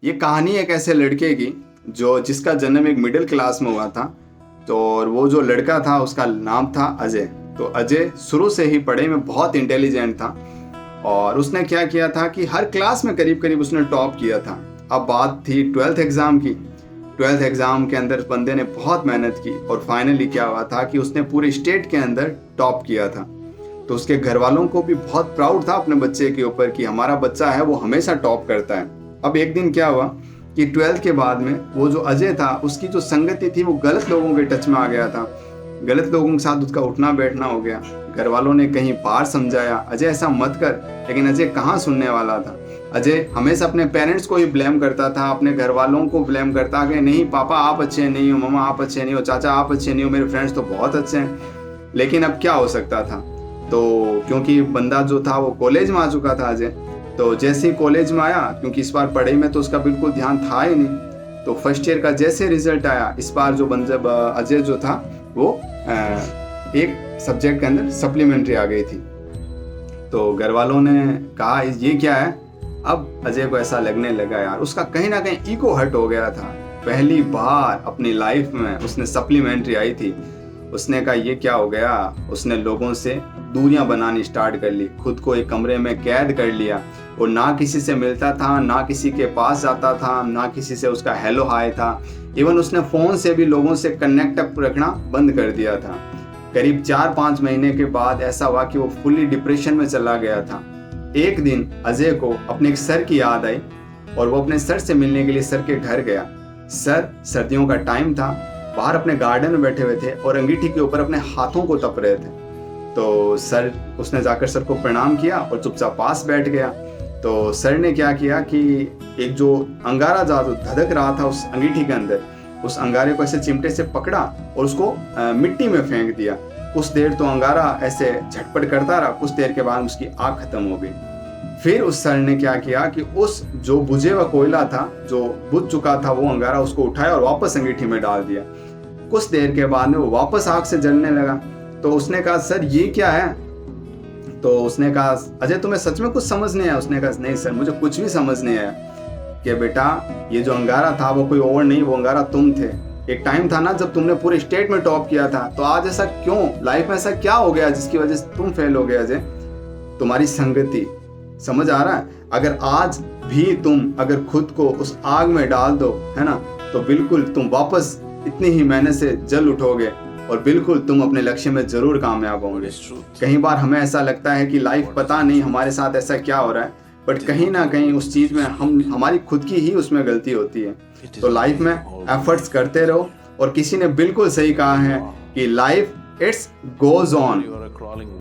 ये कहानी एक ऐसे लड़के की जो जिसका जन्म एक मिडिल क्लास में हुआ था। तो और वो जो लड़का था उसका नाम था अजय। तो अजय शुरू से ही पढ़ाई में बहुत इंटेलिजेंट था और उसने क्या किया था कि हर क्लास में करीब करीब उसने टॉप किया था। अब बात थी 12th एग्ज़ाम की। 12th एग्ज़ाम के अंदर बंदे ने बहुत मेहनत की और फाइनली क्या हुआ था कि उसने पूरे स्टेट के अंदर टॉप किया था। तो उसके घर वालों को भी बहुत प्राउड था अपने बच्चे के ऊपर कि हमारा बच्चा है वो हमेशा टॉप करता है। अब एक दिन क्या हुआ कि 12th के बाद में वो जो अजय था उसकी जो संगति थी वो गलत लोगों के टच में आ गया था। गलत लोगों के साथ उसका उठना बैठना हो गया। घर वालों ने कहीं बार समझाया अजय ऐसा मत कर, लेकिन अजय कहाँ सुनने वाला था। अजय हमेशा अपने पेरेंट्स को ही ब्लेम करता था, अपने घर वालों को ब्लेम करता कि नहीं पापा आप अच्छे नहीं हो, मम्मा आप अच्छे नहीं हो, चाचा आप अच्छे नहीं हो, मेरे फ्रेंड्स तो बहुत अच्छे हैं। लेकिन अब क्या हो सकता था, तो क्योंकि बंदा जो था वो कॉलेज में आ चुका था अजय। तो जैसे ही कॉलेज में आया, क्योंकि इस बार पढ़ाई में तो उसका बिल्कुल ध्यान था ही नहीं, तो फर्स्ट ईयर का जैसे रिजल्ट आया इस बार जो अजय जो था वो एक सब्जेक्ट के अंदर सप्लीमेंट्री आ गई थी। तो घर वालों ने कहा ये क्या है। अब अजय को ऐसा लगने लगा यार उसका कहीं ना कहीं ईगो हर्ट हो गया था। पहली बार अपनी लाइफ में उसने सप्लीमेंट्री आई थी। उसने कहा ये क्या हो गया। उसने लोगों से दूरियां बनानी स्टार्ट कर ली, खुद को एक कमरे में कैद कर लिया और ना किसी से मिलता था, ना किसी के पास जाता था, ना किसी से उसका हेलो हाय था। इवन उसने फ़ोन से भी लोगों से कनेक्ट रखना बंद कर दिया था। करीब 4-5 महीने के बाद ऐसा हुआ कि वो फुली डिप्रेशन में चला गया था। एक दिन अजय को अपने एक सर की याद आई और वो अपने सर से मिलने के लिए सर के घर गया। सर सर्दियों का टाइम था, बाहर अपने गार्डन में बैठे हुए थे और अंगीठी के ऊपर अपने हाथों को तप रहे थे। तो सर उसने जाकर सर को प्रणाम किया और चुपचाप पास बैठ गया। तो सर ने क्या किया कि एक जो अंगारा जो धधक रहा था उस अंगीठी के अंदर, उस अंगारे को ऐसे चिमटे से पकड़ा और उसको मिट्टी में फेंक दिया। कुछ देर तो अंगारा ऐसे झटपट करता रहा, कुछ देर के बाद उसकी आग खत्म हो गई। फिर उस सर ने क्या किया कि उस जो बुझे हुआ कोयला था, जो बुझ चुका था वो अंगारा, उसको उठाया और वापस अंगीठी में डाल दिया। कुछ देर के बाद में वो वापस आग से जलने लगा। तो उसने कहा सर ये क्या है। तो उसने कहा अजय तुम्हें सच में कुछ समझ नहीं आया। उसने कहा नहीं सर मुझे कुछ भी समझ नहीं आया। कि बेटा ये जो अंगारा था वो कोई और नहीं, वो अंगारा तुम थे। एक टाइम था ना जब तुमने पूरे स्टेट में टॉप किया था, तो आज ऐसा क्यों, लाइफ में ऐसा क्या हो गया जिसकी वजह से तुम फेल हो गए अजय। तुम्हारी संगति, समझ आ रहा है। अगर आज भी तुम अगर खुद को उस आग में डाल दो है ना, तो बिल्कुल तुम वापस इतनी ही मेहनत से जल उठोगे और बिल्कुल तुम अपने लक्ष्य में जरूर कामयाब होंगे। कई बार हमें ऐसा लगता है कि लाइफ पता नहीं हमारे साथ ऐसा क्या हो रहा है, बट कहीं ना कहीं उस चीज़ में हमारी खुद की ही उसमें गलती होती है। तो लाइफ में एफर्ट्स करते रहो। और किसी ने बिल्कुल सही कहा है कि लाइफ इट्स गोज ऑन।